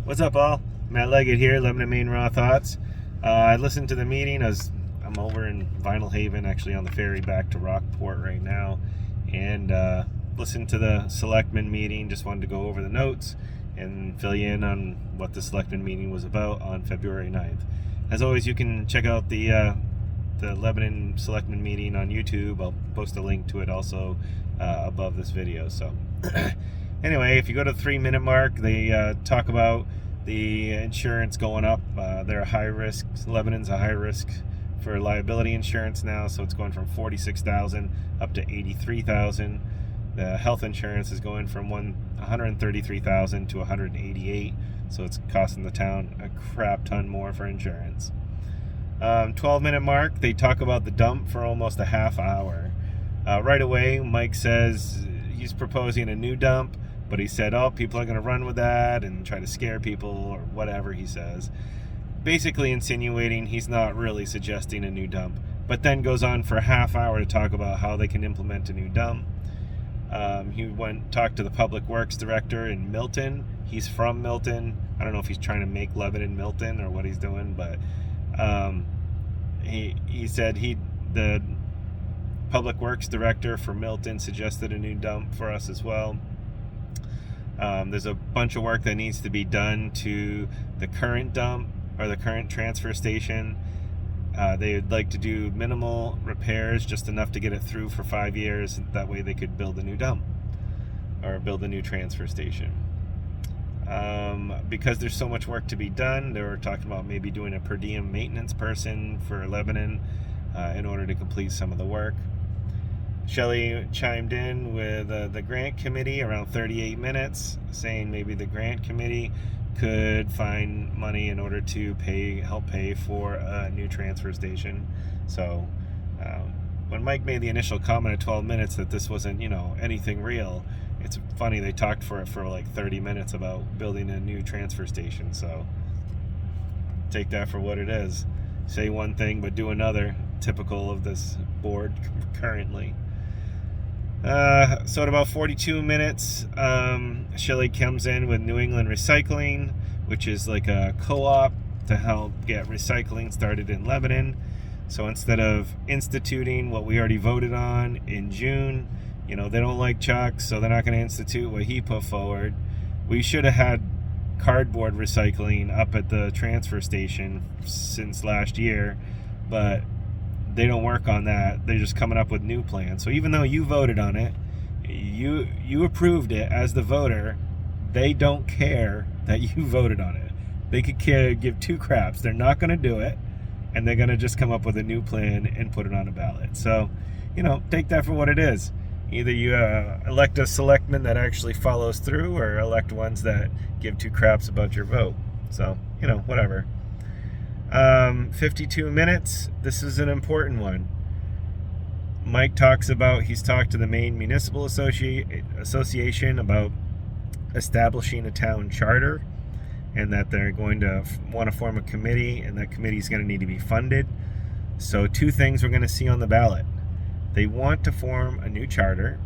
What's up, all? Matt Leggett here, Lebanon, Maine Raw Thoughts. I listened to the meeting as I'm over in Vinyl Haven, actually on the ferry back to Rockport right now, and listened to the selectman meeting. Just wanted to go over the notes and fill you in on what the selectman meeting was about on February 9th. As always, you can check out the Lebanon selectman meeting on YouTube. I'll post a link to it also above this video. So anyway, if you go to the 3-minute mark, they talk about the insurance going up. They're a high risk. Lebanon's a high risk for liability insurance now, so it's going from $46,000 up to $83,000. The health insurance is going from $133,000 to $188,000, so it's costing the town a crap ton more for insurance. 12-minute mark, they talk about the dump for almost a half hour. Right away, Mike says he's proposing a new dump, but he said, oh, people are going to run with that and try to scare people or whatever he says. Basically insinuating he's not really suggesting a new dump, but then goes on for a half hour to talk about how they can implement a new dump. He talked to the public works director in Milton. He's from Milton. I don't know if he's trying to make Lebanon Milton or what he's doing, but he said the public works director for Milton suggested a new dump for us as well. There's a bunch of work that needs to be done to the current dump or the current transfer station. They would like to do minimal repairs, just enough to get it through for 5 years. That way they could build a new dump or build a new transfer station. Because there's so much work to be done, they were talking about maybe doing a per diem maintenance person for Lebanon in order to complete some of the work. Shelley chimed in with the grant committee around 38 minutes, saying maybe the grant committee could find money in order to help pay for a new transfer station. So when Mike made the initial comment at 12 minutes that this wasn't, anything real, it's funny they talked for like 30 minutes about building a new transfer station. So take that for what it is. Say one thing but do another, typical of this board currently. So at about 42 minutes, Shelley comes in with New England Recycling, which is like a co-op to help get recycling started in Lebanon. So instead of instituting what we already voted on in June, they don't like Chuck, so they're not going to institute what he put forward. We should have had cardboard recycling up at the transfer station since last year, but they don't work on that. They're just coming up with new plans. So even though you voted on it, you approved it as the voter, they don't care that you voted on it. They could give two craps. They're not going to do it, and they're going to just come up with a new plan and put it on a ballot. So, take that for what it is. Either you elect a selectman that actually follows through, or elect ones that give two craps about your vote. So, whatever. 52 minutes. This is an important one. Mike talks about he's talked to the Maine Municipal Association about establishing a town charter, and that they're going to want to form a committee, and that committee is going to need to be funded. So two things we're going to see on the ballot. They want to form a new charter,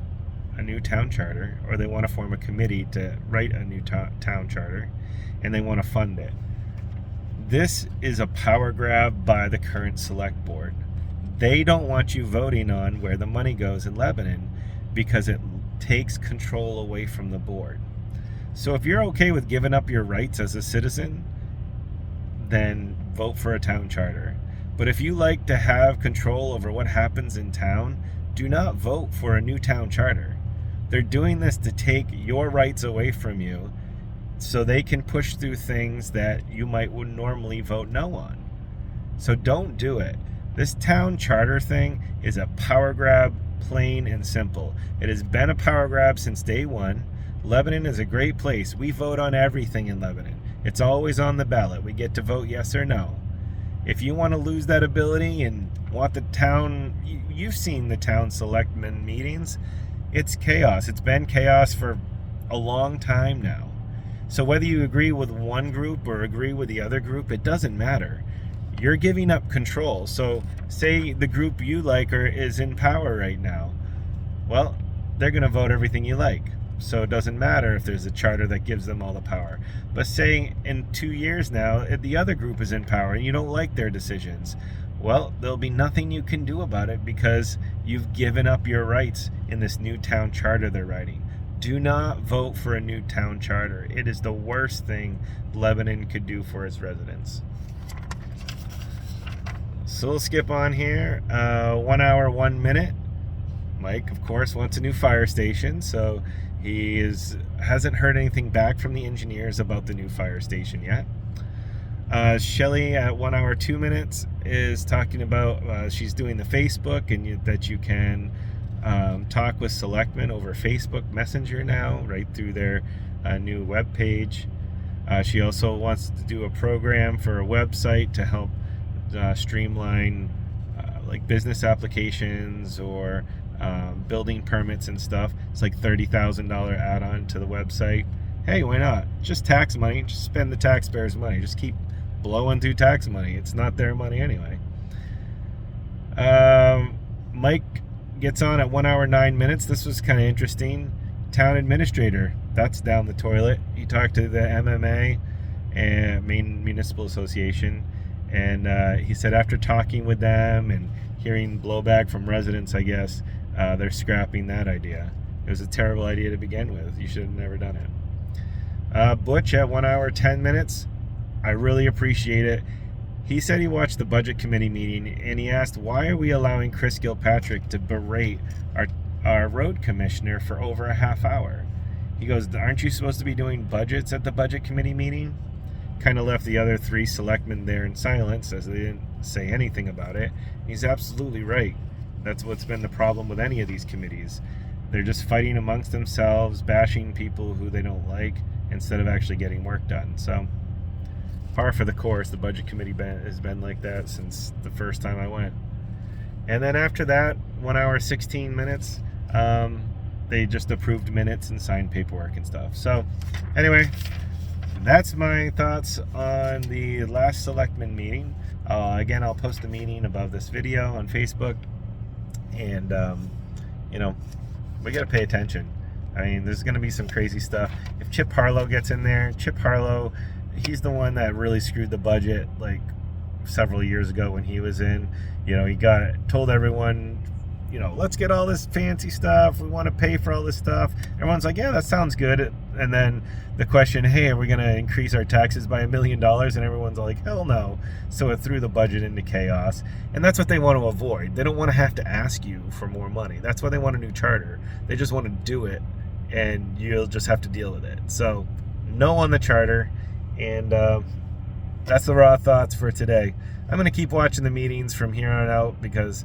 a new town charter, or they want to form a committee to write a new town charter, and they want to fund it. This is a power grab by the current select board. They don't want you voting on where the money goes in Lebanon because it takes control away from the board. So if you're okay with giving up your rights as a citizen, then vote for a town charter. But if you like to have control over what happens in town, do not vote for a new town charter. They're doing this to take your rights away from you so they can push through things that you would normally vote no on. So don't do it. This town charter thing is a power grab, plain and simple. It has been a power grab since day one. Lebanon is a great place. We vote on everything in Lebanon. It's always on the ballot. We get to vote yes or no. If you want to lose that ability and want the town, you've seen the town selectmen meetings, it's chaos. It's been chaos for a long time now. So whether you agree with one group or agree with the other group, it doesn't matter. You're giving up control. So say the group you like is in power right now. Well, they're going to vote everything you like. so it doesn't matter if there's a charter that gives them all the power. But say in 2 years now, the other group is in power and you don't like their decisions, well, there'll be nothing you can do about it because you've given up your rights in this new town charter they're writing. Do not vote for a new town charter. It is the worst thing Lebanon could do for its residents. So we'll skip on here. 1 hour, 1 minute. Mike, of course, wants a new fire station, so he hasn't heard anything back from the engineers about the new fire station yet. Shelly at 1 hour, 2 minutes is talking about she's doing the Facebook and that you can talk with selectmen over Facebook Messenger now, right through their new web page. She also wants to do a program for a website to help streamline like business applications or building permits and stuff. It's like $30,000 add-on to the website. Hey, why not? Just tax money. Just spend the taxpayers' money. Just keep blowing through tax money. It's not their money anyway. Mike gets on at 1 hour, 9 minutes. This was kind of interesting. Town administrator, that's down the toilet. He talked to the MMA and Maine Municipal Association, and he said after talking with them and hearing blowback from residents, I guess, they're scrapping that idea. It was a terrible idea to begin with. You should have never done it. Butch at 1 hour, 10 minutes. I really appreciate it. He said he watched the budget committee meeting and he asked, why are we allowing Chris Gilpatrick to berate our road commissioner for over a half hour? He goes, aren't you supposed to be doing budgets at the budget committee meeting? Kind of left the other 3 selectmen there in silence as they didn't say anything about it. He's absolutely right. That's what's been the problem with any of these committees. They're just fighting amongst themselves, bashing people who they don't like, instead of actually getting work done. So, par for the course, the budget committee has been like that since the first time I went. And then after that, 1 hour, 16 minutes, they just approved minutes and signed paperwork and stuff. So, anyway, that's my thoughts on the last selectmen meeting. Again, I'll post the meeting above this video on Facebook. And, you know, we got to pay attention. I mean, there's going to be some crazy stuff. If Chip Harlow gets in there, Chip Harlow, he's the one that really screwed the budget like several years ago when he was in. You know, he told everyone, you know, let's get all this fancy stuff. We want to pay for all this stuff. Everyone's like, yeah, that sounds good. And then the question, hey, are we going to increase our taxes by $1 million? And everyone's like, hell no. So it threw the budget into chaos. And that's what they want to avoid. They don't want to have to ask you for more money. That's why they want a new charter. They just want to do it, and you'll just have to deal with it. So no on the charter. And that's the raw thoughts for today. I'm going to keep watching the meetings from here on out because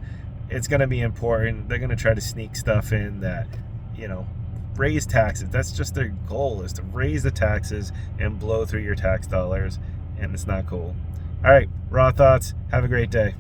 it's going to be important. They're going to try to sneak stuff in that, you know, raise taxes. That's just their goal, is to raise the taxes and blow through your tax dollars, and it's not cool. All right, raw thoughts. Have a great day.